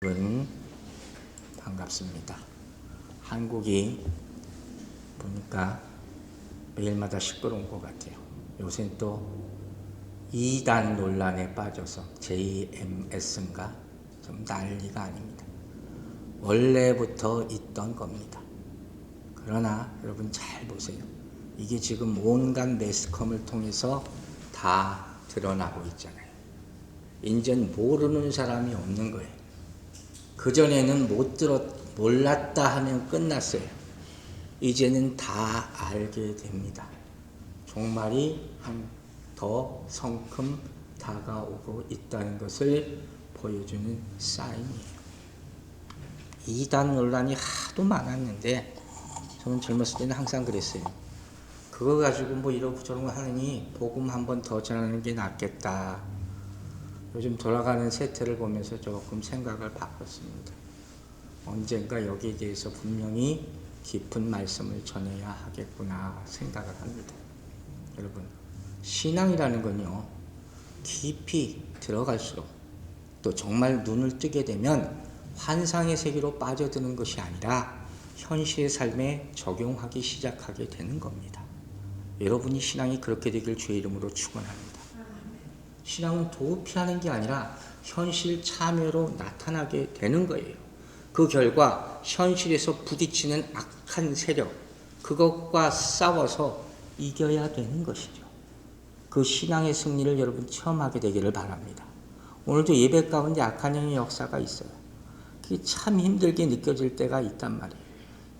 여러분 반갑습니다. 한국이 보니까 매일마다 시끄러운 것 같아요. 요새 또 이단 논란에 빠져서 JMS인가 좀 난리가 아닙니다. 원래부터 있던 겁니다. 그러나 여러분 잘 보세요. 이게 지금 온갖 매스컴을 통해서 다 드러나고 있잖아요. 이젠 모르는 사람이 없는 거예요. 그전에는 몰랐다 하면 끝났어요. 이제는 다 알게 됩니다. 종말이 더 성큼 다가오고 있다는 것을 보여주는 사인이에요. 이단 논란이 하도 많았는데 저는 젊었을 때는 항상 그랬어요. 그거 가지고 뭐 이러고 저러고 하느니 복음 한 번 더 전하는 게 낫겠다. 요즘 돌아가는 세태를 보면서 조금 생각을 바꿨습니다. 언젠가 여기에 대해서 분명히 깊은 말씀을 전해야 하겠구나 생각을 합니다. 여러분, 신앙이라는 건요, 깊이 들어갈수록 또 정말 눈을 뜨게 되면 환상의 세계로 빠져드는 것이 아니라 현실의 삶에 적용하기 시작하게 되는 겁니다. 여러분이 신앙이 그렇게 되길 주의 이름으로 축원합니다. 신앙은 도피하는 게 아니라 현실 참여로 나타나게 되는 거예요. 그 결과 현실에서 부딪히는 악한 세력, 그것과 싸워서 이겨야 되는 것이죠. 그 신앙의 승리를 여러분 체험하게 되기를 바랍니다. 오늘도 예배 가운데 악한 영의 역사가 있어요. 그게 참 힘들게 느껴질 때가 있단 말이에요.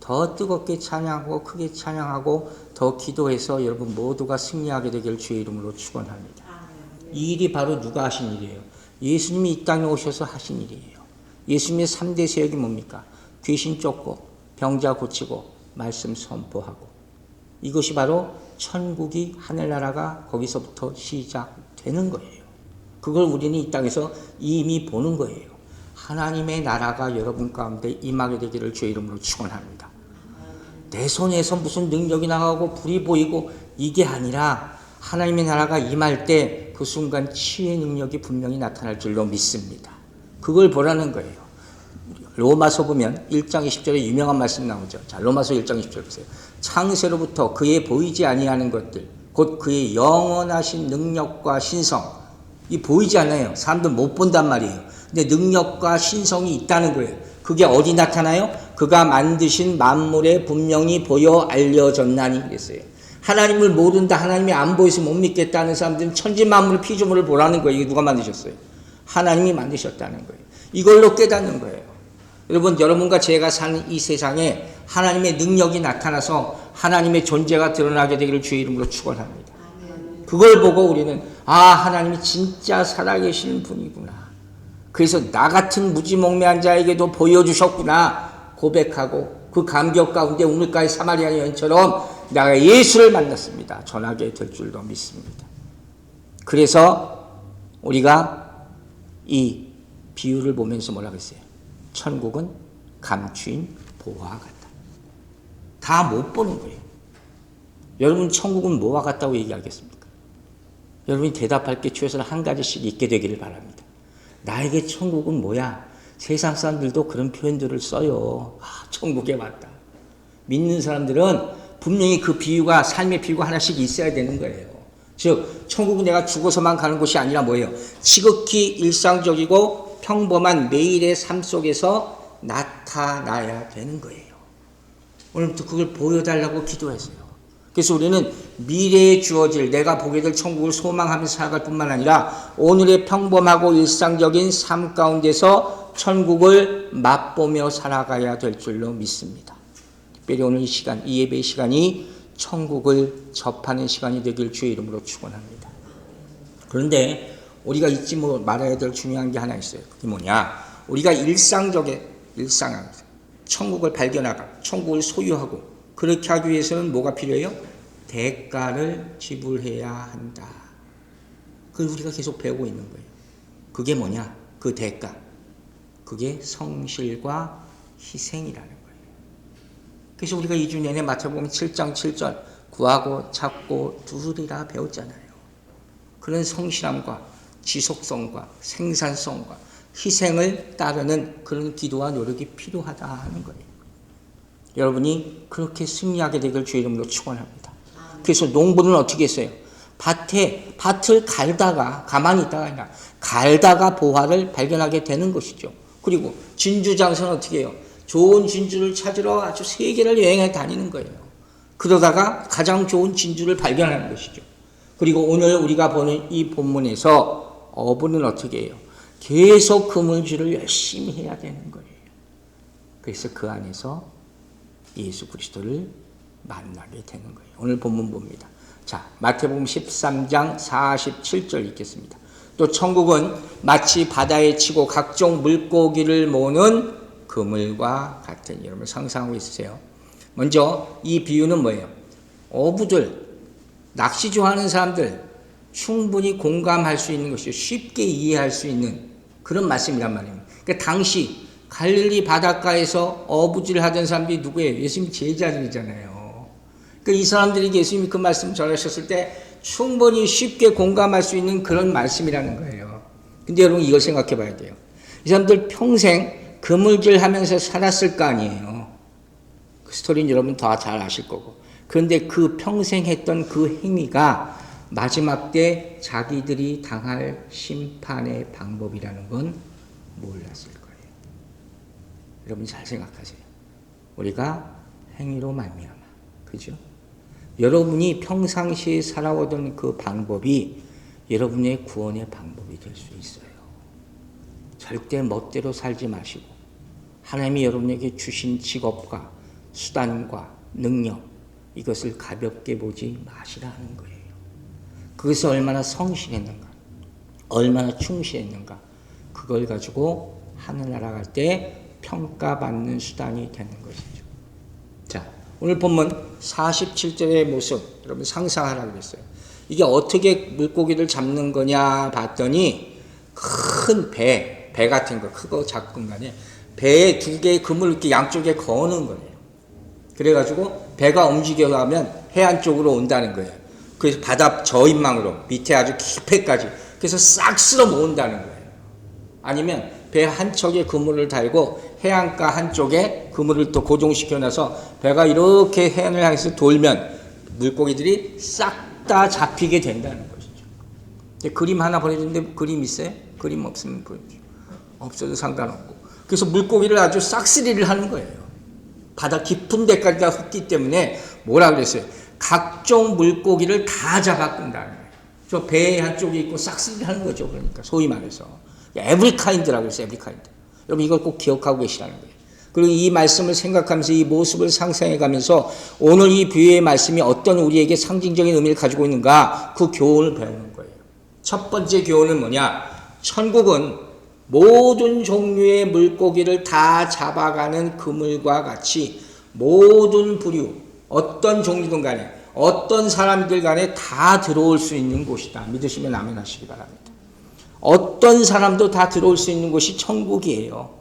더 뜨겁게 찬양하고 크게 찬양하고 더 기도해서 여러분 모두가 승리하게 되기를 주의 이름으로 축원합니다. 이 일이 바로 누가 하신 일이에요? 예수님이 이 땅에 오셔서 하신 일이에요. 예수님의 3대 사역이 뭡니까? 귀신 쫓고 병자 고치고 말씀 선포하고, 이것이 바로 천국이 하늘나라가 거기서부터 시작되는 거예요. 그걸 우리는 이 땅에서 이미 보는 거예요. 하나님의 나라가 여러분 가운데 임하게 되기를 주의 이름으로 축원합니다. 내 손에서 무슨 능력이 나가고 불이 보이고 이게 아니라 하나님의 나라가 임할 때 그 순간 치유의 능력이 분명히 나타날 줄로 믿습니다. 그걸 보라는 거예요. 로마서 보면 1장 20절에 유명한 말씀 나오죠. 자, 로마서 1장 20절 보세요. 창세로부터 그의 보이지 아니하는 것들, 곧 그의 영원하신 능력과 신성, 이 보이지 않아요. 사람들 못 본단 말이에요. 근데 능력과 신성이 있다는 거예요. 그게 어디 나타나요? 그가 만드신 만물에 분명히 보여 알려졌나니 그랬어요. 하나님을 모른다, 하나님이 안 보여서 못 믿겠다는 사람들은 천지만물 피조물을 보라는 거예요. 이게 누가 만드셨어요? 하나님이 만드셨다는 거예요. 이걸로 깨닫는 거예요. 여러분과 제가 사는 이 세상에 하나님의 능력이 나타나서 하나님의 존재가 드러나게 되기를 주의 이름으로 축원합니다. 그걸 보고 우리는 하나님이 진짜 살아계시는 분이구나. 그래서 나 같은 무지몽매한 자에게도 보여주셨구나 고백하고, 그 감격 가운데 오늘까지 사마리아 여인처럼 내가 예수를 만났습니다. 전하게 될 줄로 믿습니다. 그래서 우리가 이 비유를 보면서 뭐라고 했어요? 천국은 감추인 보화와 같다. 다 못 보는 거예요. 여러분 천국은 뭐와 같다고 얘기하겠습니까? 여러분이 대답할 게 최소한 한 가지씩 있게 되기를 바랍니다. 나에게 천국은 뭐야? 세상 사람들도 그런 표현들을 써요. 천국에 왔다. 믿는 사람들은 분명히 그 비유가, 삶의 비유가 하나씩 있어야 되는 거예요. 즉 천국은 내가 죽어서만 가는 곳이 아니라 뭐예요? 지극히 일상적이고 평범한 매일의 삶 속에서 나타나야 되는 거예요. 오늘부터 그걸 보여달라고 기도했어요. 그래서 우리는 미래에 주어질 내가 보게 될 천국을 소망하면서 살아갈 뿐만 아니라 오늘의 평범하고 일상적인 삶 가운데서 천국을 맛보며 살아가야 될 줄로 믿습니다. 특별히 오늘 이 시간, 이 예배의 시간이 천국을 접하는 시간이 되길 주의 이름으로 축원합니다. 그런데 우리가 잊지 말아야 될 중요한 게 하나 있어요. 그게 뭐냐? 우리가 일상적인 천국을 발견하고 천국을 소유하고 그렇게 하기 위해서는 뭐가 필요해요? 대가를 지불해야 한다. 그걸 우리가 계속 배우고 있는 거예요. 그게 뭐냐? 그 대가. 그게 성실과 희생이라는 거예요. 그래서 우리가 2주 내내 마태복음 7장 7절 구하고 찾고 두드리라 배웠잖아요. 그런 성실함과 지속성과 생산성과 희생을 따르는 그런 기도와 노력이 필요하다 하는 거예요. 여러분이 그렇게 승리하게 되길 주의 이름으로 축원합니다. 그래서 농부는 어떻게 했어요? 밭을 갈다가 가만히 있다가 아니라 갈다가 보화를 발견하게 되는 것이죠. 그리고 진주 장사는 어떻게 해요? 좋은 진주를 찾으러 아주 세계를 여행해 다니는 거예요. 그러다가 가장 좋은 진주를 발견하는 것이죠. 그리고 오늘 우리가 보는 이 본문에서 어부는 어떻게 해요? 계속 그물질을 열심히 해야 되는 거예요. 그래서 그 안에서 예수 그리스도를 만나게 되는 거예요. 오늘 본문 봅니다. 자, 마태복음 13장 47절 읽겠습니다. 또 천국은 마치 바다에 치고 각종 물고기를 모으는 그물과 같으니. 여러분 상상하고 있으세요? 먼저 이 비유는 뭐예요? 어부들, 낚시 좋아하는 사람들 충분히 공감할 수 있는 것이요, 쉽게 이해할 수 있는 그런 말씀이란 말이에요. 그러니까 당시 갈릴리 바닷가에서 어부질 하던 사람들이 누구예요? 예수님 제자들이잖아요. 그러니까 이 사람들이 예수님이 그 말씀 전하셨을 때 충분히 쉽게 공감할 수 있는 그런 말씀이라는 거예요. 근데 여러분 이걸 생각해 봐야 돼요. 이 사람들 평생 그물질 하면서 살았을 거 아니에요. 그 스토리는 여러분 다 잘 아실 거고. 그런데 그 평생 했던 그 행위가 마지막 때 자기들이 당할 심판의 방법이라는 건 몰랐을 거예요. 여러분 잘 생각하세요. 우리가 행위로 말미암아, 그죠? 여러분이 평상시에 살아오던 그 방법이 여러분의 구원의 방법이 될 수 있어요. 절대 멋대로 살지 마시고 하나님이 여러분에게 주신 직업과 수단과 능력, 이것을 가볍게 보지 마시라는 거예요. 그것을 얼마나 성실했는가, 얼마나 충실했는가, 그걸 가지고 하늘나라 갈 때 평가받는 수단이 되는 것이죠. 자, 오늘 본문 47절의 모습 여러분 상상하라고 했어요. 이게 어떻게 물고기를 잡는 거냐 봤더니 큰 배 같은 거, 크고 작은 간에 배에 두 개의 그물을 이렇게 양쪽에 거는 거예요. 그래가지고 배가 움직여가면 해안 쪽으로 온다는 거예요. 그래서 바다 저인망으로 밑에 아주 깊이까지, 그래서 싹 쓸어 모은다는 거예요. 아니면 배 한 척에 그물을 달고 해안가 한쪽에 그물을 또 고정시켜놔서 배가 이렇게 해안을 향해서 돌면 물고기들이 싹 다 잡히게 된다는 것이죠. 그림 하나 보내주는데 그림 있어요? 그림 없으면 보여주죠. 없어도 상관없고. 그래서 물고기를 아주 싹쓸이를 하는 거예요. 바다 깊은 데까지 다 흙기 때문에 뭐라 그랬어요? 각종 물고기를 다 잡아끈다는 거예요. 저 배 한쪽에 있고 싹쓸이를 하는 거죠. 그러니까 소위 말해서 every kind라고 했어요. every kind. 여러분 이걸 꼭 기억하고 계시라는 거예요. 그리고 이 말씀을 생각하면서 이 모습을 상상해가면서 오늘 이 비유의 말씀이 어떤 우리에게 상징적인 의미를 가지고 있는가, 그 교훈을 배우는 거예요. 첫 번째 교훈은 뭐냐? 천국은 모든 종류의 물고기를 다 잡아가는 그물과 같이 모든 부류, 어떤 종류든 간에 어떤 사람들 간에 다 들어올 수 있는 곳이다. 믿으시면 아멘 하시기 바랍니다. 어떤 사람도 다 들어올 수 있는 곳이 천국이에요.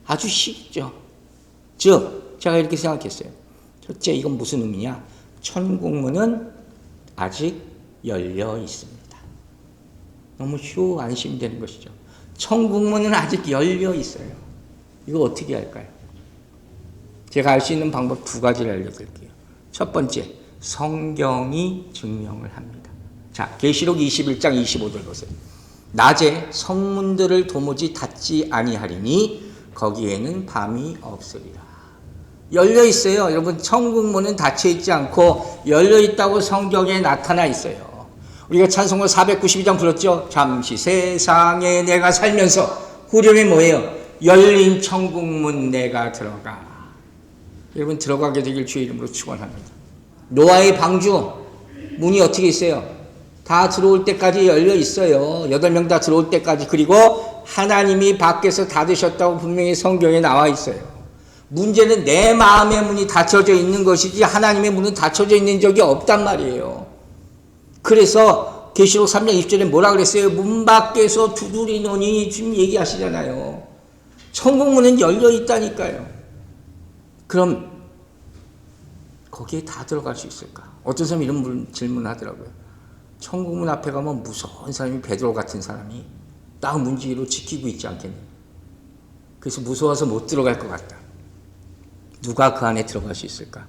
아주 쉽죠. 즉 제가 이렇게 생각했어요. 첫째, 이건 무슨 의미냐? 천국문은 아직 열려 있습니다. 너무 쉬워 안심되는 것이죠. 천국문은 아직 열려 있어요. 이거 어떻게 할까요? 제가 알 수 있는 방법 두 가지를 알려드릴게요. 첫 번째, 성경이 증명을 합니다. 자, 계시록 21장 25절 보세요. 낮에 성문들을 도무지 닫지 아니하리니 거기에는 밤이 없으리라. 열려 있어요. 여러분 천국문은 닫혀 있지 않고 열려 있다고 성경에 나타나 있어요. 우리가 찬송가 492장 불렀죠. 잠시 세상에 내가 살면서 후렴에 뭐예요? 열린 천국문 내가 들어가. 여러분 들어가게 되길 주의 이름으로 축원합니다. 노아의 방주 문이 어떻게 있어요? 다 들어올 때까지 열려 있어요. 8명 다 들어올 때까지. 그리고 하나님이 밖에서 닫으셨다고 분명히 성경에 나와 있어요. 문제는 내 마음의 문이 닫혀져 있는 것이지 하나님의 문은 닫혀져 있는 적이 없단 말이에요. 그래서 계시록 3장 20절에 뭐라 그랬어요? 문 밖에서 두드리노니 지금 얘기하시잖아요. 천국문은 열려 있다니까요. 그럼 거기에 다 들어갈 수 있을까? 어떤 사람이 이런 질문을 하더라고요. 천국문 앞에 가면 무서운 사람이 베드로 같은 사람이 딱 문지기로 지키고 있지 않겠니? 그래서 무서워서 못 들어갈 것 같다. 누가 그 안에 들어갈 수 있을까?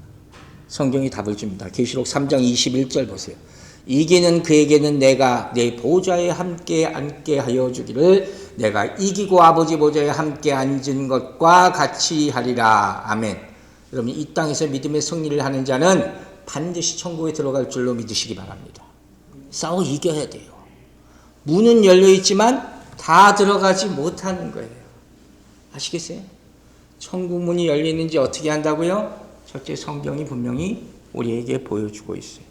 성경이 답을 줍니다. 계시록 3장 21절 보세요. 이기는 그에게는 내가 내 보좌에 함께 앉게 하여 주기를 내가 이기고 아버지 보좌에 함께 앉은 것과 같이 하리라. 아멘. 여러분, 이 땅에서 믿음의 승리를 하는 자는 반드시 천국에 들어갈 줄로 믿으시기 바랍니다. 싸워 이겨야 돼요. 문은 열려있지만 다 들어가지 못하는 거예요. 아시겠어요? 천국 문이 열리는지 어떻게 한다고요? 첫째, 성경이 분명히 우리에게 보여주고 있어요.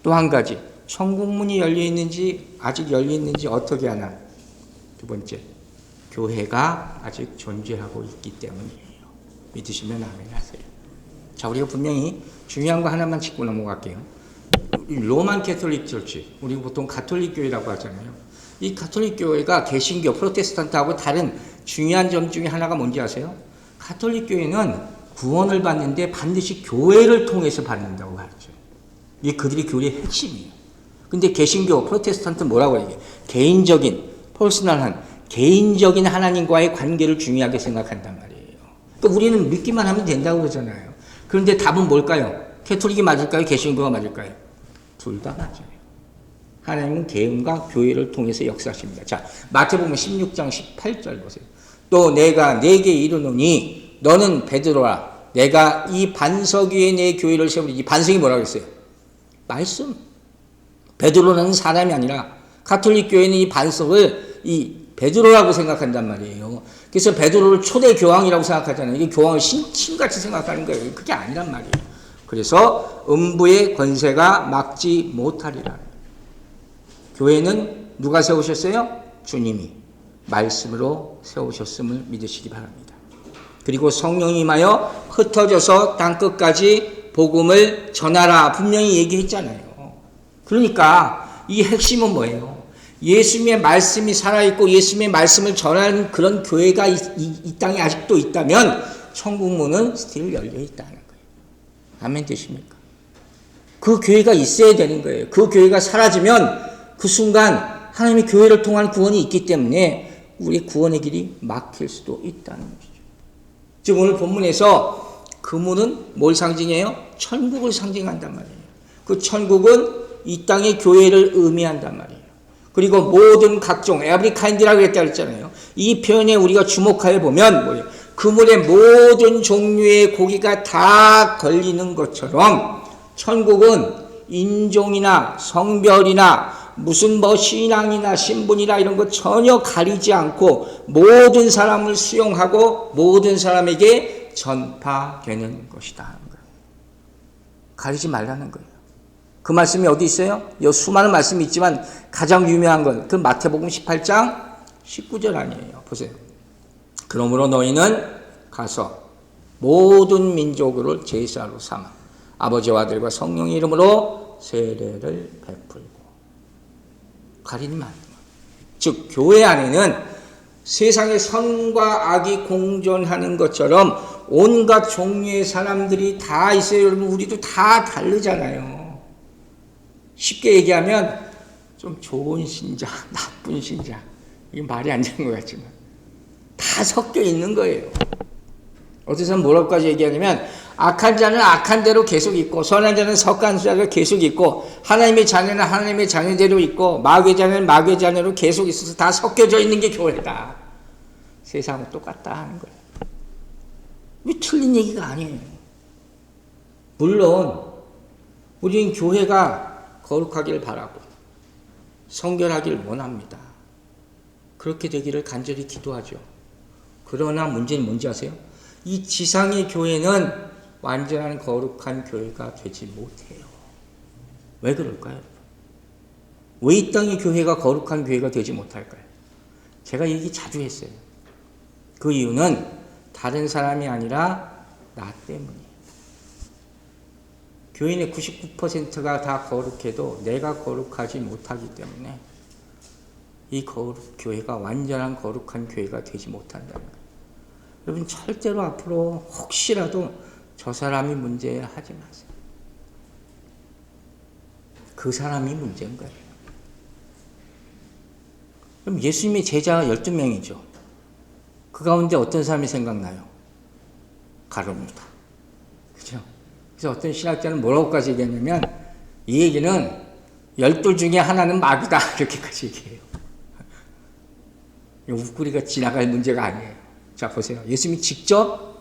또 한 가지, 천국 문이 열려있는지 아직 열려있는지 어떻게 하나? 두 번째, 교회가 아직 존재하고 있기 때문이에요. 믿으시면 아멘 하세요. 자, 우리가 분명히 중요한 거 하나만 짚고 넘어갈게요. 로만 캐톨릭 처치, 우리 보통 가톨릭 교회라고 하잖아요. 이 가톨릭 교회가 개신교, 프로테스탄트하고 다른 중요한 점 중에 하나가 뭔지 아세요? 가톨릭 교회는 구원을 받는데 반드시 교회를 통해서 받는다고 하죠. 이게 그들이 교회의 핵심이에요. 근데 개신교, 프로테스탄트 뭐라고 해요? 개인적인, 퍼스널한, 개인적인 하나님과의 관계를 중요하게 생각한단 말이에요. 그러니까 우리는 믿기만 하면 된다고 그러잖아요. 그런데 답은 뭘까요? 캐톨릭이 맞을까요? 개신교가 맞을까요? 둘 다 맞아요. 하나님은 개인과 교회를 통해서 역사하십니다. 자, 마태복음 16장 18절 보세요. 또 내가 네게 이르노니 너는 베드로라. 내가 이 반석 위에 내 교회를 세우리니. 이 반석이 뭐라고 했어요? 말씀. 베드로라는 사람이 아니라 가톨릭 교회는 이 반석을 이 베드로라고 생각한단 말이에요. 그래서 베드로를 초대 교황이라고 생각하잖아요. 이게 교황을 신같이 생각하는 거예요. 그게 아니란 말이에요. 그래서 음부의 권세가 막지 못하리라. 교회는 누가 세우셨어요? 주님이 말씀으로 세우셨음을 믿으시기 바랍니다. 그리고 성령이 임하여 흩어져서 땅끝까지 복음을 전하라. 분명히 얘기했잖아요. 그러니까 이 핵심은 뭐예요? 예수님의 말씀이 살아있고 예수님의 말씀을 전하는 그런 교회가 이 땅에 아직도 있다면 천국 문은 스틸 열려있다는 거예요. 아멘 되십니까? 그 교회가 있어야 되는 거예요. 그 교회가 사라지면 그 순간 하나님의 교회를 통한 구원이 있기 때문에 우리 구원의 길이 막힐 수도 있다는 것이죠. 지금 오늘 본문에서 그 문은 뭘 상징해요? 천국을 상징한단 말이에요. 그 천국은 이 땅의 교회를 의미한단 말이에요. 그리고 모든 각종 every kind라고 했잖아요. 이 표현에 우리가 주목하여 보면 뭐예요? 그물의 모든 종류의 고기가 다 걸리는 것처럼 천국은 인종이나 성별이나 무슨 신앙이나 신분이나 이런 거 전혀 가리지 않고 모든 사람을 수용하고 모든 사람에게 전파되는 것이다 하는 거예요. 가리지 말라는 거예요. 그 말씀이 어디 있어요? 여기 수많은 말씀이 있지만 가장 유명한 건 그 마태복음 18장 19절 아니에요. 보세요. 그러므로 너희는 가서 모든 민족을 제사로 삼아 아버지와 아들과 성령의 이름으로 세례를 베풀고. 가리지 말라. 즉 교회 안에는 세상의 선과 악이 공존하는 것처럼 온갖 종류의 사람들이 다 있어요. 여러분, 우리도 다 다르잖아요. 쉽게 얘기하면 좀 좋은 신자, 나쁜 신자, 이게 말이 안 되는 것 같지만 다 섞여 있는 거예요. 어디서 뭐라고까지 얘기하냐면 악한 자는 악한 대로 계속 있고 선한 자는 선한 자로 계속 있고 하나님의 자녀는 하나님의 자녀대로 있고 마귀의 자녀는 마귀의 자녀로 계속 있어서 다 섞여져 있는 게 교회다. 세상은 똑같다 하는 거예요. 왜 틀린 얘기가 아니에요. 물론 우리는 교회가 거룩하길 바라고 성결하길 원합니다. 그렇게 되기를 간절히 기도하죠. 그러나 문제는 뭔지 아세요? 이 지상의 교회는 완전한 거룩한 교회가 되지 못해요. 왜 그럴까요? 왜 이 땅의 교회가 거룩한 교회가 되지 못할까요? 제가 얘기 자주 했어요. 그 이유는 다른 사람이 아니라 나 때문이에요. 교인의 99%가 다 거룩해도 내가 거룩하지 못하기 때문에 이 교회가 완전한 거룩한 교회가 되지 못한다는 거예요. 여러분 절대로 앞으로 혹시라도 저 사람이 문제야 하지 마세요. 그 사람이 문제인 거예요. 그럼 예수님의 제자가 12명이죠. 그 가운데 어떤 사람이 생각나요? 가룟 유다. 그죠? 그래서 어떤 신학자는 뭐라고까지 얘기했냐면 이 얘기는 12 중에 하나는 마귀다. 이렇게까지 얘기해요. 웃구리가 지나갈 문제가 아니에요. 자, 보세요. 예수님이 직접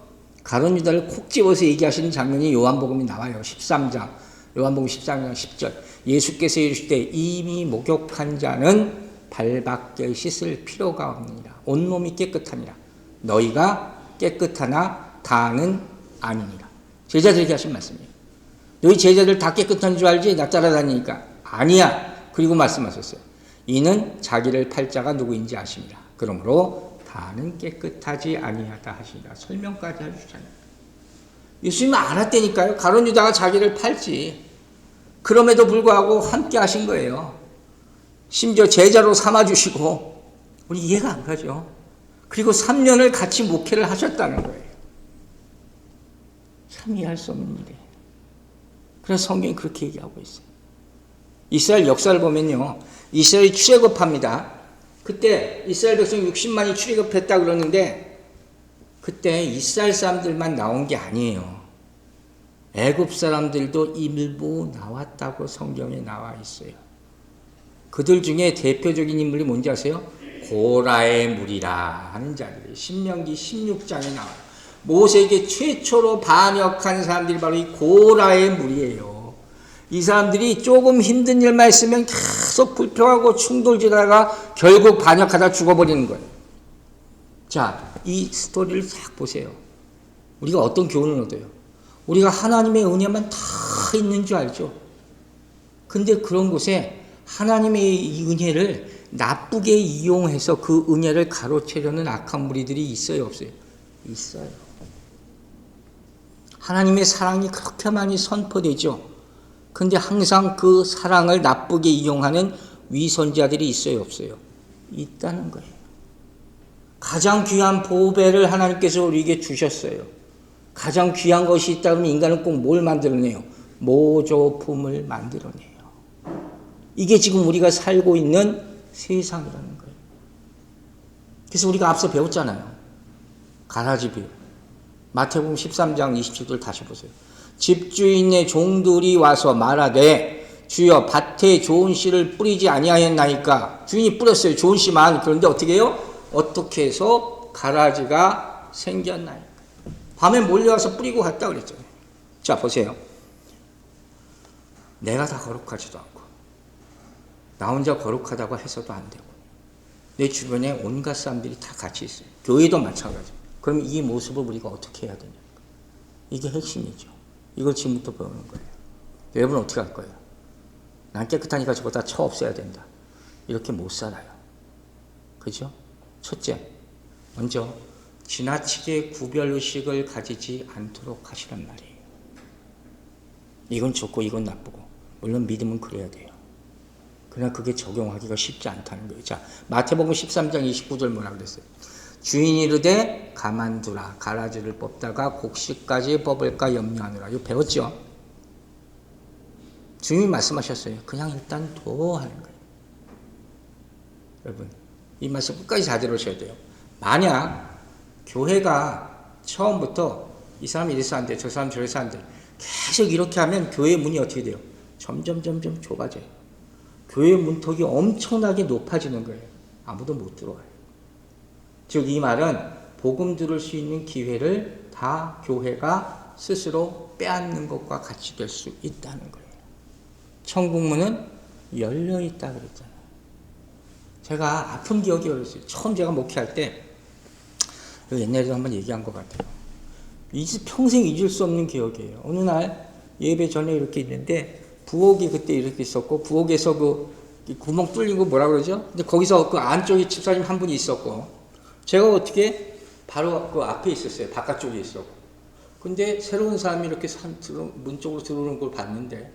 가룟 유다를 콕 집어서 얘기하시는 장면이 요한복음에 나와요. 13장. 요한복음 13장 10절. 예수께서 이르시되 이미 목욕한 자는 발밖에 씻을 필요가 없느니라. 온몸이 깨끗하니라. 너희가 깨끗하나 다는 아니니라. 제자들에게 하신 말씀이에요. 너희 제자들 다 깨끗한 줄 알지? 나 따라다니니까. 아니야. 그리고 말씀하셨어요. 이는 자기를 팔 자가 누구인지 아십니다. 그러므로 다는 깨끗하지 아니하다 하시니라. 설명까지 해주잖아요. 예수님은 알았다니까요. 가룟 유다가 자기를 팔지. 그럼에도 불구하고 함께 하신 거예요. 심지어 제자로 삼아주시고 우리 이해가 안 가죠. 그리고 3년을 같이 목회를 하셨다는 거예요. 참 이해할 수 없는 일이에요. 그래서 성경이 그렇게 얘기하고 있어요. 이스라엘 역사를 보면요. 이스라엘이 출애굽합니다. 그때 이스라엘 백성 60만이 출애굽했다 그러는데 그때 이스라엘 사람들만 나온 게 아니에요. 애굽 사람들도 일부 나왔다고 성경에 나와 있어요. 그들 중에 대표적인 인물이 뭔지 아세요? 고라의 무리라 하는 자들이 신명기 16장에 나와요. 모세에게 최초로 반역한 사람들이 바로 이 고라의 무리예요. 이 사람들이 조금 힘든 일만 있으면 계속 불평하고 충돌지다가 결국 반역하다 죽어버리는 거예요. 자, 이 스토리를 싹 보세요. 우리가 어떤 교훈을 얻어요? 우리가 하나님의 은혜만 다 있는 줄 알죠? 근데 그런 곳에 하나님의 이 은혜를 나쁘게 이용해서 그 은혜를 가로채려는 악한 무리들이 있어요, 없어요? 있어요. 하나님의 사랑이 그렇게 많이 선포되죠. 근데 항상 그 사랑을 나쁘게 이용하는 위선자들이 있어요, 없어요? 있다는 거예요. 가장 귀한 보배를 하나님께서 우리에게 주셨어요. 가장 귀한 것이 있다면 인간은 꼭 뭘 만들어내요? 모조품을 만들어내요. 이게 지금 우리가 살고 있는 세상이라는 거예요. 그래서 우리가 앞서 배웠잖아요. 가라지 비유. 마태복음 13장 27절 다시 보세요. 집주인의 종들이 와서 말하되 주여 밭에 좋은 씨를 뿌리지 아니하였나이까. 주인이 뿌렸어요. 좋은 씨만. 그런데 어떻게 해요? 어떻게 해서 가라지가 생겼나이까. 밤에 몰려와서 뿌리고 갔다 그랬잖아요. 자, 보세요. 내가 다 거룩하지도 않고 나 혼자 거룩하다고 해서도 안 되고 내 주변에 온갖 사람들이 다 같이 있어요. 교회도 마찬가지예요. 그럼 이 모습을 우리가 어떻게 해야 되냐? 이게 핵심이죠. 이걸 지금부터 배우는 거예요. 여러분 어떻게 할 거예요? 난 깨끗하니까 저거 다 쳐 없애야 된다. 이렇게 못 살아요. 그죠? 첫째, 먼저 지나치게 구별의식을 가지지 않도록 하시란 말이에요. 이건 좋고 이건 나쁘고 물론 믿음은 그래야 돼요. 그러나 그게 적용하기가 쉽지 않다는 거예요. 자, 마태복음 13장 29절 뭐라 그랬어요? 주인이 이르되 가만두라. 가라지를 뽑다가 곡식까지 뽑을까 염려하노라. 이거 배웠죠? 주님이 말씀하셨어요. 그냥 일단 둬 하는 거예요. 여러분 이 말씀 끝까지 잘 들으셔야 돼요. 만약 교회가 처음부터 이 사람 이래서 안 돼, 저 사람 저래서 안 돼. 계속 이렇게 하면 교회 문이 어떻게 돼요? 점점 좁아져요. 교회 문턱이 엄청나게 높아지는 거예요. 아무도 못 들어와요. 즉 이 말은 복음 들을 수 있는 기회를 다 교회가 스스로 빼앗는 것과 같이 될 수 있다는 거예요. 천국문은 열려있다 그랬잖아요. 제가 아픈 기억이 어렸어요. 처음 제가 목회할 때 옛날에도 한번 얘기한 것 같아요. 평생 잊을 수 없는 기억이에요. 어느 날 예배 전에 이렇게 있는데 부엌이 그때 이렇게 있었고 부엌에서 그 구멍 뚫린 거 뭐라 그러죠? 근데 거기서 그 안쪽에 집사님 한 분이 있었고 제가 어떻게 바로 그 앞에 있었어요. 바깥쪽에 있었고. 근데 새로운 사람이 이렇게 문 쪽으로 들어오는 걸 봤는데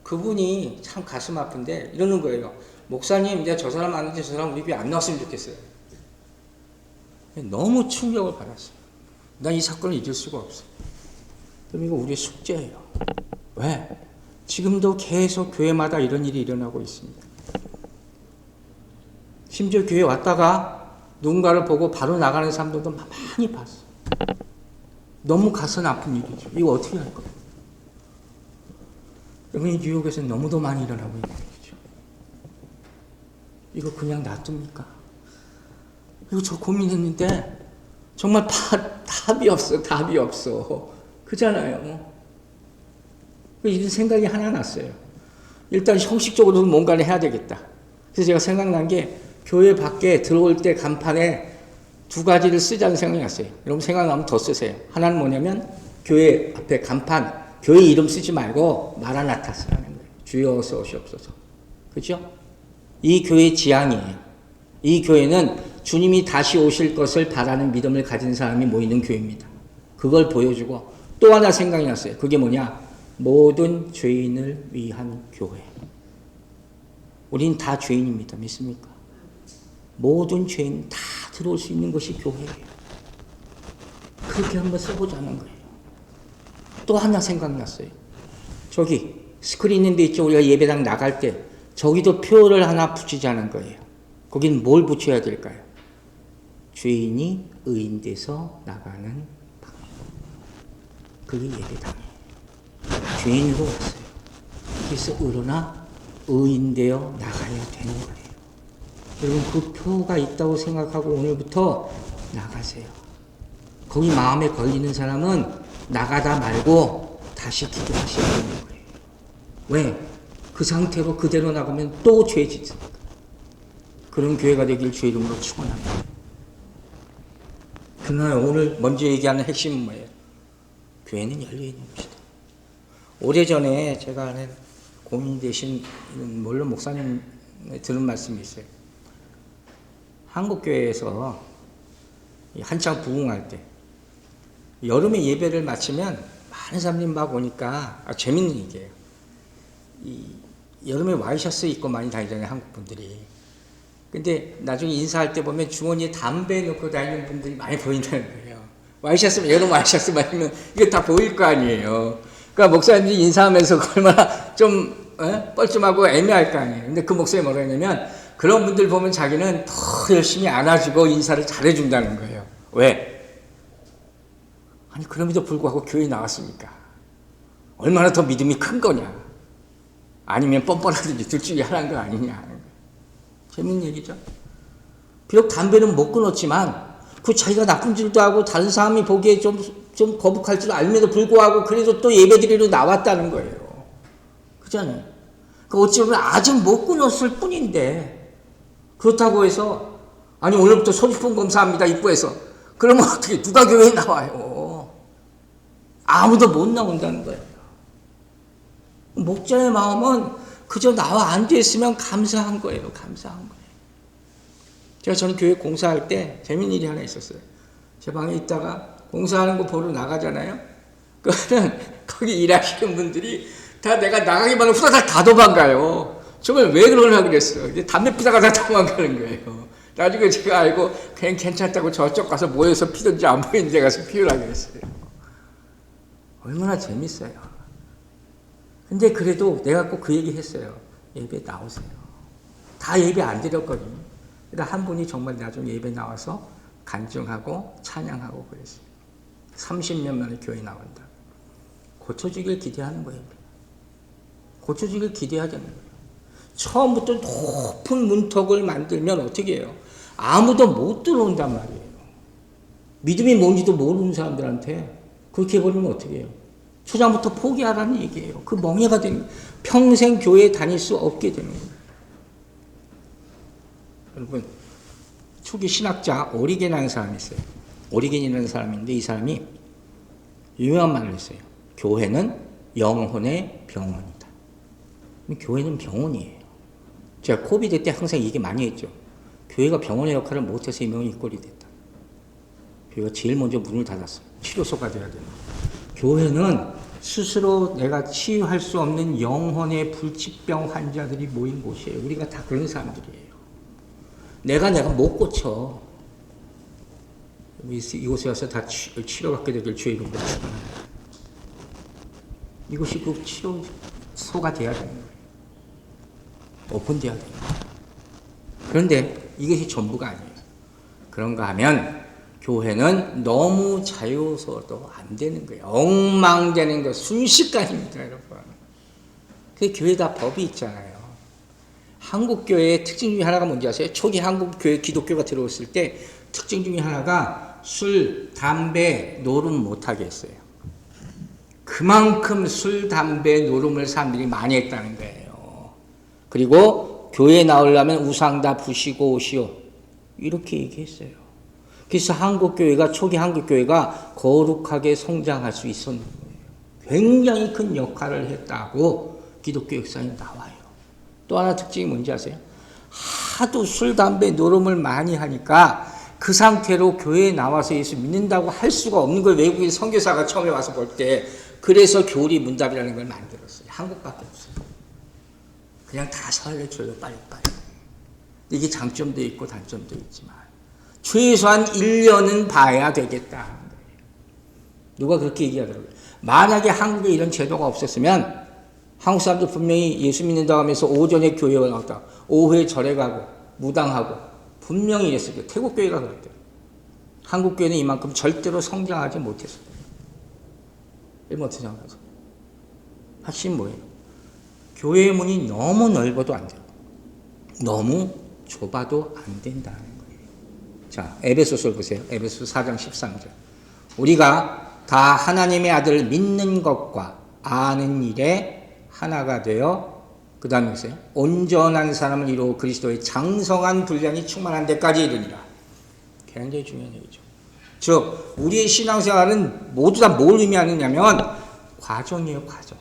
그분이 참 가슴 아픈데 이러는 거예요. 목사님, 내가 저 사람 아는데 저 사람 우리 교회 안 나왔으면 좋겠어요. 너무 충격을 받았어요. 난 이 사건을 잊을 수가 없어요. 그럼 이거 우리의 숙제예요. 왜? 지금도 계속 교회마다 이런 일이 일어나고 있습니다. 심지어 교회 왔다가 누군가를 보고 바로 나가는 사람들도 많이 봤어. 너무 가슴 아픈 일이죠. 이거 어떻게 할 거예요? 여러분이 뉴욕에서 너무도 많이 일어나고 있는 일이죠. 이거 그냥 놔둡니까? 이거 저 고민했는데 정말 답이 없어. 답이 없어. 그잖아요. 이런 생각이 하나 났어요. 일단 형식적으로 뭔가를 해야 되겠다. 그래서 제가 생각난 게 교회 밖에 들어올 때 간판에 두 가지를 쓰자는 생각이 났어요. 여러분 생각나면 더 쓰세요. 하나는 뭐냐면 교회 앞에 간판, 교회 이름 쓰지 말고 마라나타 쓰라는 거예요. 주여 어서 오시옵소서. 그죠? 이 교회의 지향이에요. 이 교회는 주님이 다시 오실 것을 바라는 믿음을 가진 사람이 모이는 교회입니다. 그걸 보여주고 또 하나 생각이 났어요. 그게 뭐냐? 모든 죄인을 위한 교회. 우린 다 죄인입니다. 믿습니까? 모든 죄인 다 들어올 수 있는 것이 교회예요. 그렇게 한번 써보자는 거예요. 또 하나 생각났어요. 저기 스크린 있는 데 있죠. 우리가 예배당 나갈 때 저기도 표를 하나 붙이자는 거예요. 거긴 뭘 붙여야 될까요? 죄인이 의인돼서 나가는 방. 그게 예배당이에요. 죄인으로 왔어요. 그래서 의로나 의인되어 나가야 되는 거예요. 여러분 그 표가 있다고 생각하고 오늘부터 나가세요. 거기 마음에 걸리는 사람은 나가다 말고 다시 기도하셔야 되는 거예요. 왜? 그 상태로 그대로 나가면 또 죄 짓습니다. 그런 교회가 되길 주의 이름으로 축원합니다. 그러나 오늘 먼저 얘기하는 핵심은 뭐예요? 교회는 열려있는 것이다. 오래전에 제가 아는 고민되신 물론 목사님 들은 말씀이 있어요. 한국교회에서 한창 부흥할 때 여름에 예배를 마치면 많은 사람들이 막 오니까 재밌는 얘기예요. 여름에 와이셔츠 입고 많이 다니잖아요, 한국 분들이. 근데 나중에 인사할 때 보면 주머니에 담배 넣고 다니는 분들이 많이 보인다는 거예요. 와이셔츠만, 여름 와이셔츠만 입으면 이게 다 보일 거 아니에요. 그러니까 목사님들이 인사하면서 얼마나 좀 뻘쭘하고 애매할 거 아니에요. 근데 그 목사님이 뭐라 했냐면 그런 분들 보면 자기는 더 열심히 안아주고 인사를 잘해준다는 거예요. 왜? 아니 그럼에도 불구하고 교회에 나왔으니까 얼마나 더 믿음이 큰 거냐. 아니면 뻔뻔하든지 둘 중에 하나인 거 아니냐 하는 거예요. 재밌는 얘기죠. 비록 담배는 못 끊었지만 그 자기가 나쁜 짓도 하고 다른 사람이 보기에 좀 거북할 줄 알면서 불구하고 그래도 또 예배드리러 나왔다는 거예요. 그잖아요. 그러니까 어찌 보면 아직 못 끊었을 뿐인데 그렇다고 해서 아니 오늘부터 소지품 검사합니다 입구에서 그러면 어떻게 누가 교회에 나와요. 아무도 못 나온다는 거예요. 목자의 마음은 그저 나와 앉아있으면 감사한 거예요. 감사한 거예요. 제가 저는 교회 공사할 때 재밌는 일이 하나 있었어요. 제 방에 있다가 공사하는 거 보러 나가잖아요. 그거는 거기 일하시는 분들이 다 내가 나가기만 하면 후다닥 다 도망가요. 정말 왜 그러나 그랬어요. 이제 담배 피다가 다 도망가는 거예요. 나중에 제가 알고 그냥 괜찮다고 저쪽 가서 모여서 피든지 안 보이는 데 가서 피우라 그랬어요. 얼마나 재밌어요. 근데 그래도 내가 꼭 그 얘기 했어요. 예배 나오세요. 다 예배 안 드렸거든요. 그러니까 한 분이 정말 나중에 예배 나와서 간증하고 찬양하고 그랬어요. 30년 만에 교회 나온다. 고쳐주길 기대하는 거예요. 고쳐주길 기대하는 거예요. 처음부터 높은 문턱을 만들면 어떻게 해요? 아무도 못 들어온단 말이에요. 믿음이 뭔지도 모르는 사람들한테 그렇게 해버리면 어떻게 해요? 초장부터 포기하라는 얘기예요. 그 멍해가 되는 평생 교회에 다닐 수 없게 되는 거예요. 여러분 초기 신학자 오리겐이라는 사람이 있어요. 오리겐이라는 사람인데 이 사람이 유명한 말을 했어요. 교회는 영혼의 병원이다. 교회는 병원이에요. 제가 코비드 때 항상 얘기 많이 했죠. 교회가 병원의 역할을 못해서 이 명이 이 꼴이 됐다. 교회가 제일 먼저 문을 닫았어요. 치료소가 돼야 돼요. 교회는 스스로 내가 치유할 수 없는 영혼의 불치병 환자들이 모인 곳이에요. 우리가 다 그런 사람들이에요. 내가 못 고쳐. 이곳에 와서 다 치료받게 되길 주의 이름으로 축원합니다. 이곳이 그 치료소가 돼야 되는 거예요. 오픈돼야 돼요. 그런데 이것이 전부가 아니에요. 그런가 하면 교회는 너무 자유로워서도 안 되는 거예요. 엉망되는 거 순식간입니다, 여러분. 그 교회 다 법이 있잖아요. 한국 교회의 특징 중에 하나가 뭔지 아세요? 초기 한국 교회 기독교가 들어왔을 때 특징 중에 하나가 술, 담배, 노름 못하게 했어요. 그만큼 술, 담배, 노름을 사람들이 많이 했다는 거예요. 그리고 교회에 나오려면 우상 다 부시고 오시오. 이렇게 얘기했어요. 그래서 한국교회가, 초기 한국교회가 거룩하게 성장할 수 있었는 거예요. 굉장히 큰 역할을 했다고 기독교 역사에 나와요. 또 하나 특징이 뭔지 아세요? 하도 술, 담배, 노름을 많이 하니까 그 상태로 교회에 나와서 예수 믿는다고 할 수가 없는 걸 외국인 선교사가 처음에 와서 볼 때, 그래서 교리 문답이라는 걸 만들었어요. 한국밖에 없어요. 그냥 다 설레줘요, 빨리빨리. 이게 장점도 있고 단점도 있지만 최소한 1년은 봐야 되겠다. 누가 그렇게 얘기하더라고요. 만약에 한국에 이런 제도가 없었으면 한국 사람들 분명히 예수 믿는다고 하면서 오전에 교회에 나왔다, 오후에 절에 가고 무당하고 분명히 이랬을 거예요. 태국 교회가 그랬대요. 한국 교회는 이만큼 절대로 성장하지 못했어요. 여러분 어떻게 생각하세요? 핵심 뭐예요? 교회의 문이 너무 넓어도 안 돼요. 너무 좁아도 안 된다는 거예요. 자, 에베소서를 보세요. 에베소서 4장 13절. 우리가 다 하나님의 아들을 믿는 것과 아는 일에 하나가 되어, 그 다음에 보세요. 온전한 사람을 이루어 그리스도의 장성한 분량이 충만한 데까지 이르니라. 굉장히 중요한 얘기죠. 즉 우리의 신앙생활은 모두 다 뭘 의미하느냐면 과정이에요. 과정.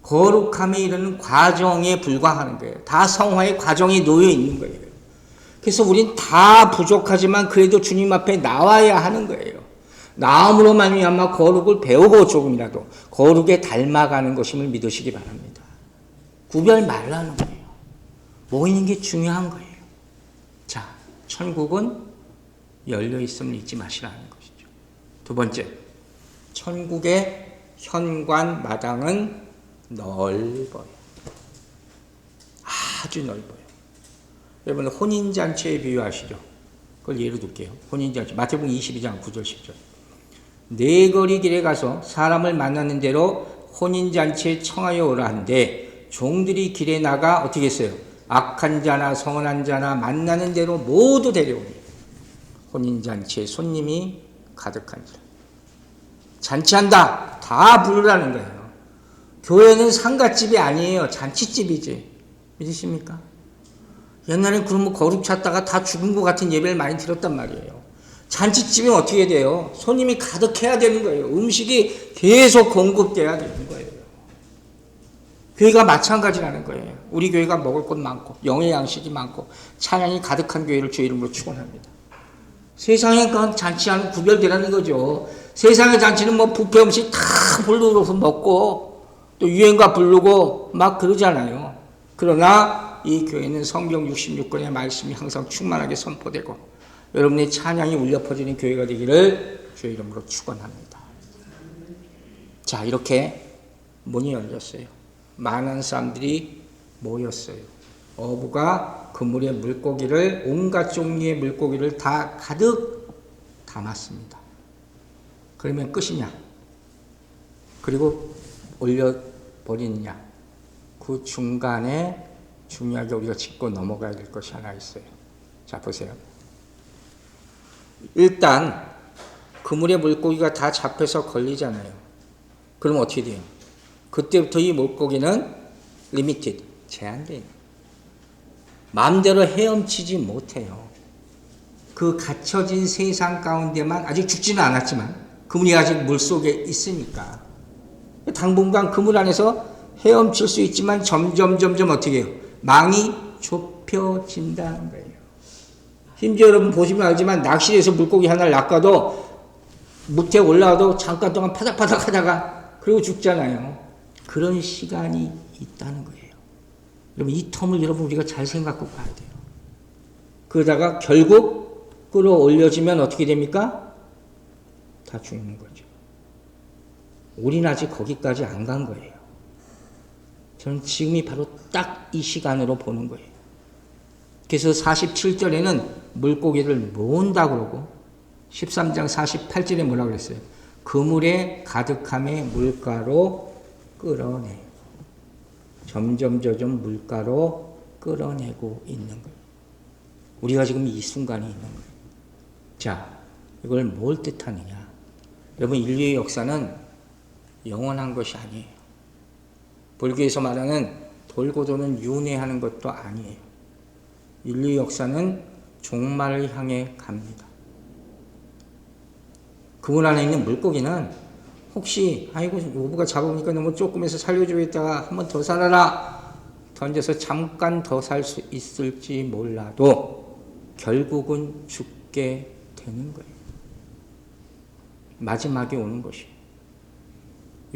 거룩함에 이르는 과정에 불과하는 거예요. 다 성화의 과정이 놓여 있는 거예요. 그래서 우린 다 부족하지만 그래도 주님 앞에 나와야 하는 거예요. 나음으로 말미암아 거룩을 배우고 조금이라도 거룩에 닮아가는 것임을 믿으시기 바랍니다. 구별 말라는 거예요. 모이는 게 중요한 거예요. 자, 천국은 열려 있음을 잊지 마시라는 것이죠. 두 번째, 천국의 현관 마당은 넓어요. 아주 넓어요. 여러분 혼인잔치에 비유하시죠. 그걸 예로 들게요. 혼인잔치 마태복음 22장 9절 10절. 네 거리 길에 가서 사람을 만나는 대로 혼인잔치에 청하여 오라 한데 종들이 길에 나가 어떻게 했어요? 악한 자나 선한 자나 만나는 대로 모두 데려옵니다. 혼인잔치에 손님이 가득한 자. 잔치한다. 다 부르라는 거예요. 교회는 상갓집이 아니에요. 잔치집이지. 믿으십니까? 옛날엔 그러면 거룩 찾다가 다 죽은 것 같은 예배를 많이 드렸단 말이에요. 잔치집이 어떻게 돼요? 손님이 가득해야 되는 거예요. 음식이 계속 공급돼야 되는 거예요. 교회가 마찬가지라는 거예요. 우리 교회가 먹을 것 많고 영의 양식이 많고 찬양이 가득한 교회를 주의 이름으로 축원합니다. 세상에 그건 잔치와는 구별되라는 거죠. 세상의 잔치는 뭐 뷔페 음식 다 부르러서 먹고 또 유행가 부르고 막 그러잖아요. 그러나 이 교회는 성경 66권의 말씀이 항상 충만하게 선포되고 여러분의 찬양이 울려 퍼지는 교회가 되기를 주의 이름으로 축원합니다. 자, 이렇게 문이 열렸어요. 많은 사람들이 모였어요. 어부가 그물에 물고기를, 온갖 종류의 물고기를 다 가득 담았습니다. 그러면 끝이냐? 그리고 올려버리느냐? 그 중간에 중요하게 우리가 짚고 넘어가야 될 것이 하나 있어요. 자, 보세요. 일단 그물에 물고기가 다 잡혀서 걸리잖아요. 그럼 어떻게 돼요? 그때부터 이 물고기는 리미티드, 제한돼요. 마음대로 헤엄치지 못해요. 그 갇혀진 세상 가운데만, 아직 죽지는 않았지만 그물이 아직 물속에 있으니까 당분간 그물 안에서 헤엄칠 수 있지만 점점 어떻게 해요? 망이 좁혀진다는 거예요. 심지어 여러분 보시면 알지만 낚시에서 물고기 하나를 낚아도 무태 올라와도 잠깐 동안 파닥파닥 하다가 그리고 죽잖아요. 그런 시간이 있다는 거예요. 여러분 이 텀을 여러분 우리가 잘 생각하고 봐야 돼요. 그러다가 결국 끌어올려지면 어떻게 됩니까? 다 죽는 거죠. 우리는 아직 거기까지 안 간 거예요. 저는 지금이 바로 딱 이 시간으로 보는 거예요. 그래서 47절에는 물고기를 모은다 그러고 13장 48절에 뭐라고 그랬어요? 그물에 가득함에 물가로 끌어내. 점점 물가로 끌어내고 있는 거예요. 우리가 지금 이 순간에 있는 거예요. 자, 이걸 뭘 뜻하느냐? 여러분, 인류의 역사는 영원한 것이 아니에요. 불교에서 말하는 돌고 도는 윤회하는 것도 아니에요. 인류의 역사는 종말을 향해 갑니다. 그물 안에 있는 물고기는 혹시 아이고 여보가 잡으니까 너무 조금해서 살려주겠다가 한 번 더 살아라 던져서 잠깐 더 살 수 있을지 몰라도 결국은 죽게 되는 거예요. 마지막에 오는 것이에요.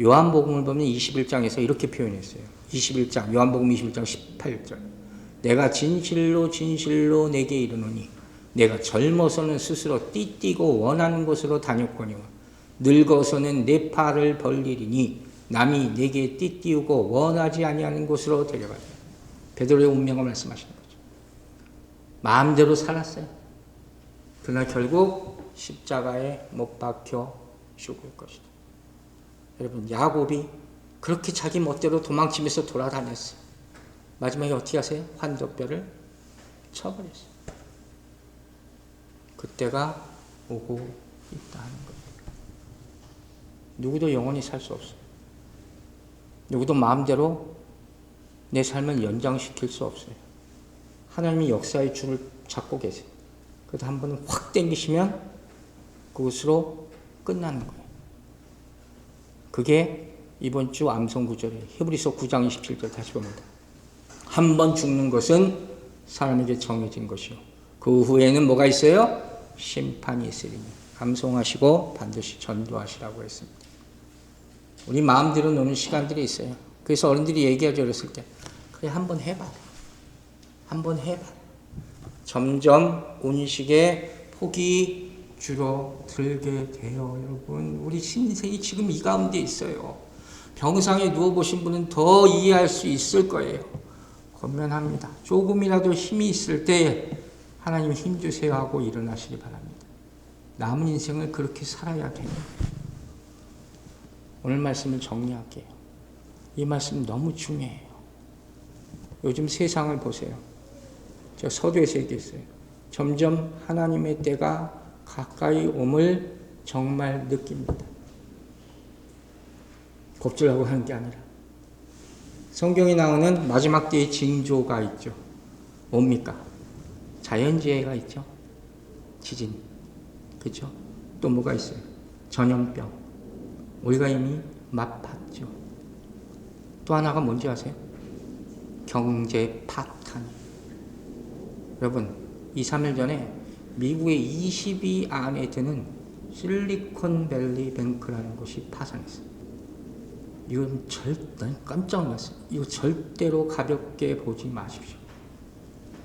요한복음을 보면 21장에서 이렇게 표현했어요. 21장 요한복음 21장 18절 내가 진실로 진실로 내게 이르노니 내가 젊어서는 스스로 띠띠고 원하는 곳으로 다녔거니와 늙어서는 내 팔을 벌리리니 남이 내게 띠띠우고 원하지 아니하는 곳으로 데려가리라. 베드로의 운명을 말씀하시는 거죠. 마음대로 살았어요. 그러나 결국 십자가에 못 박혀 죽을 것이다. 여러분, 야곱이 그렇게 자기 멋대로 도망치면서 돌아다녔어요. 마지막에 어떻게 하세요? 환도뼈를 쳐버렸어요. 그때가 오고 있다는 거예요. 누구도 영원히 살 수 없어요. 누구도 마음대로 내 삶을 연장시킬 수 없어요. 하나님이 역사의 줄을 잡고 계세요. 그래도 한 번은 확 당기시면 그것으로 끝나는 거예요. 그게 이번 주 암송 구절이에요. 히브리서 9장 27절 다시 봅니다. 한 번 죽는 것은 사람에게 정해진 것이요. 그 후에는 뭐가 있어요? 심판이 있으리니 암송하시고 반드시 전도하시라고 했습니다. 우리 마음대로 노는 시간들이 있어요. 그래서 어른들이 얘기하죠. 어렸을 때 그래 한번 해봐. 한번 해봐. 점점 운식의 폭이 줄어들게 돼요. 여러분, 우리 신생이 지금 이 가운데 있어요. 병상에 누워보신 분은 더 이해할 수 있을 거예요. 권면합니다. 조금이라도 힘이 있을 때 하나님 힘주세요 하고 일어나시기 바랍니다. 남은 인생을 그렇게 살아야 돼요. 오늘 말씀을 정리할게요. 이 말씀 너무 중요해요. 요즘 세상을 보세요. 제가 서두에서 얘기했어요. 점점 하나님의 때가 가까이 옴을 정말 느낍니다. 겁주려고 하는 게 아니라. 성경에 나오는 마지막 때의 징조가 있죠. 뭡니까? 자연재해가 있죠. 지진. 그렇죠? 또 뭐가 있어요? 전염병. 우리가 이미 맛봤죠. 또 하나가 뭔지 아세요? 경제 파탄. 여러분, 2, 3일 전에 미국의 20위 안에 드는 실리콘밸리 뱅크라는 곳이 파산했어요. 이건 절대 깜짝 놀랐어요. 이거 절대로 가볍게 보지 마십시오.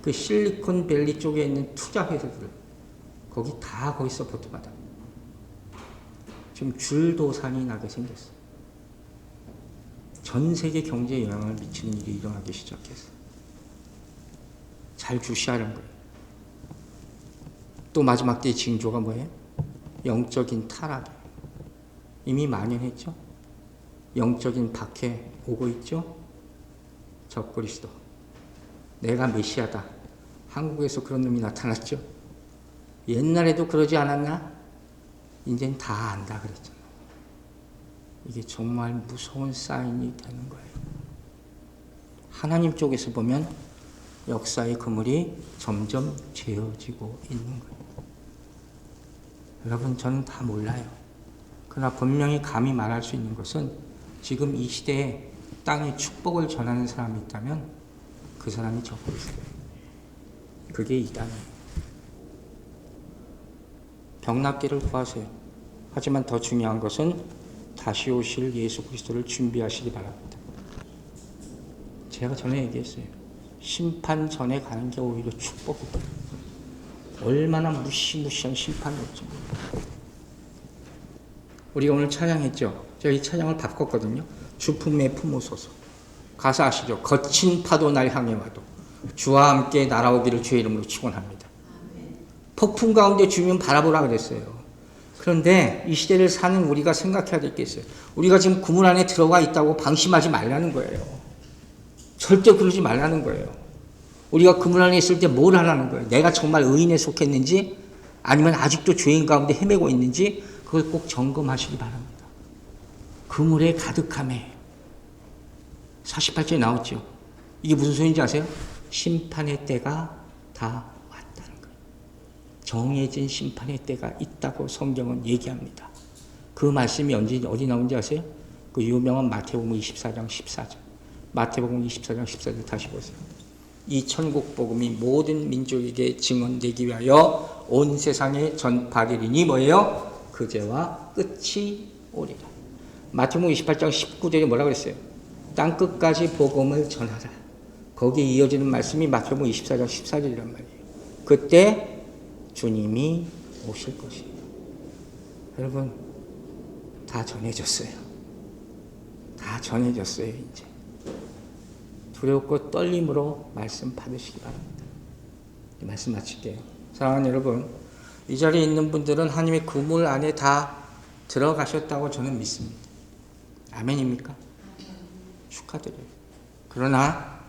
그 실리콘밸리 쪽에 있는 투자 회사들 거기 다 거기서 보트받아. 지금 줄도산이 나게 생겼어요. 전 세계 경제에 영향을 미치는 일이 일어나기 시작했어요. 잘 주시하는 거예요. 또 마지막 때의 징조가 뭐예요? 영적인 타락이에요. 이미 만연했죠? 영적인 박해 오고 있죠? 적그리스도. 내가 메시아다. 한국에서 그런 놈이 나타났죠? 옛날에도 그러지 않았나? 이젠 다 안다 그랬잖아요. 이게 정말 무서운 사인이 되는 거예요. 하나님 쪽에서 보면 역사의 그물이 점점 재어지고 있는 거예요. 여러분, 저는 다 몰라요. 그러나 분명히 감히 말할 수 있는 것은 지금 이 시대에 땅에 축복을 전하는 사람이 있다면 그 사람이 적그리스도예요. 그게 이단이에요. 병낫기를 구하세요. 하지만 더 중요한 것은 다시 오실 예수 그리스도를 준비하시기 바랍니다. 제가 전에 얘기했어요. 심판 전에 가는 게 오히려 축복이다. 얼마나 무시무시한 심판이었죠. 우리가 오늘 찬양했죠. 제가 이 찬양을 바꿨거든요. 주품에 품으소서. 가사 아시죠? 거친 파도 날 향해 와도 주와 함께 날아오기를 주의 이름으로 축원합니다. 폭풍 가운데 주님 바라보라 그랬어요. 그런데 이 시대를 사는 우리가 생각해야 될 게 있어요. 우리가 지금 그물 안에 들어가 있다고 방심하지 말라는 거예요. 절대 그러지 말라는 거예요. 우리가 그물 안에 있을 때 뭘 하라는 거예요. 내가 정말 의인에 속했는지 아니면 아직도 죄인 가운데 헤매고 있는지 그걸 꼭 점검하시기 바랍니다. 그물에 가득함에 48절에 나왔죠. 이게 무슨 소리인지 아세요? 심판의 때가 다 왔다는 거예요. 정해진 심판의 때가 있다고 성경은 얘기합니다. 그 말씀이 어디 나온지 아세요? 그 유명한 마태복음 24장 14절. 마태복음 24장 14절 다시 보세요. 이 천국 복음이 모든 민족에게 증언되기 위하여 온 세상에 전파되리니 뭐예요? 그제와 끝이 오리라. 마태복음 28장 19절에 뭐라고 그랬어요? 땅끝까지 복음을 전하라. 거기에 이어지는 말씀이 마태복음 24장 14절이란 말이에요. 그때 주님이 오실 것이에요. 여러분, 다 전해졌어요. 다 전해졌어요, 이제. 두렵고 떨림으로 말씀 받으시기 바랍니다. 이 말씀 마칠게요. 사랑하는 여러분, 이 자리에 있는 분들은 하나님의 그물 안에 다 들어가셨다고 저는 믿습니다. 아멘입니까? 축하드려요. 그러나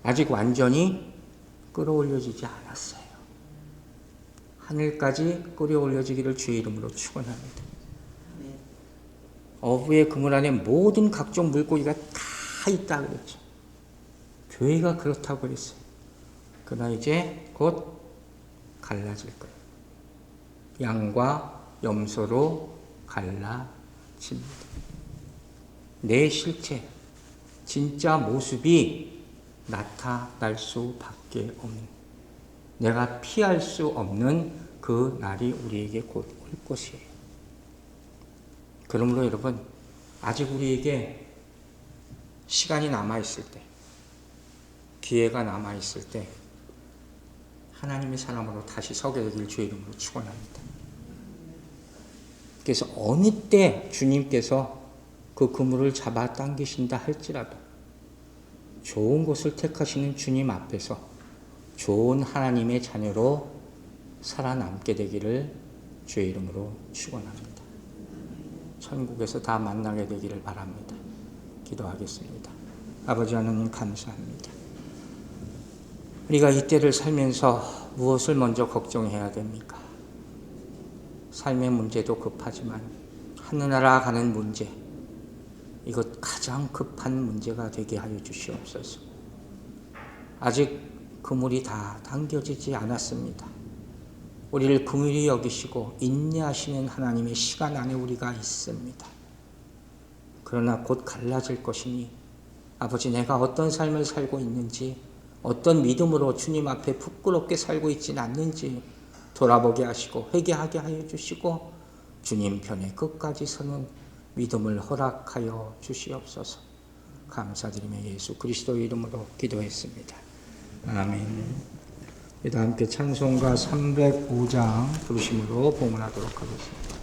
아직 완전히 끌어올려지지 않았어요. 하늘까지 끌어올려지기를 주의 이름으로 축원합니다. 어부의 그물 안에 모든 각종 물고기가 다 있다 그랬죠. 교회가 그렇다고 그랬어요. 그러나 이제 곧 갈라질 거예요. 양과 염소로 갈라집니다. 내 실체, 진짜 모습이 나타날 수밖에 없는, 내가 피할 수 없는 그 날이 우리에게 곧 올 것이에요. 그러므로 여러분, 아직 우리에게 시간이 남아있을 때, 기회가 남아있을 때 하나님의 사람으로 다시 서게 되길 주의 이름으로 축원합니다. 그래서 어느 때 주님께서 그 그물을 잡아 당기신다 할지라도 좋은 곳을 택하시는 주님 앞에서 좋은 하나님의 자녀로 살아남게 되기를 주의 이름으로 축원합니다. 천국에서 다 만나게 되기를 바랍니다. 기도하겠습니다. 아버지 하나님 감사합니다. 우리가 이때를 살면서 무엇을 먼저 걱정해야 됩니까? 삶의 문제도 급하지만 하늘나라 가는 문제, 이것 가장 급한 문제가 되게 하여 주시옵소서. 아직 그물이 다 당겨지지 않았습니다. 우리를 긍휼히 여기시고 인내하시는 하나님의 시간 안에 우리가 있습니다. 그러나 곧 갈라질 것이니 아버지, 내가 어떤 삶을 살고 있는지, 어떤 믿음으로 주님 앞에 부끄럽게 살고 있지는 않는지 돌아보게 하시고 회개하게 하여 주시고 주님 편에 끝까지 서는 믿음을 허락하여 주시옵소서. 감사드리며 예수 그리스도의 이름으로 기도했습니다. 아멘. 다 함께 찬송가 305장 부르심으로 봉헌하도록 하겠습니다.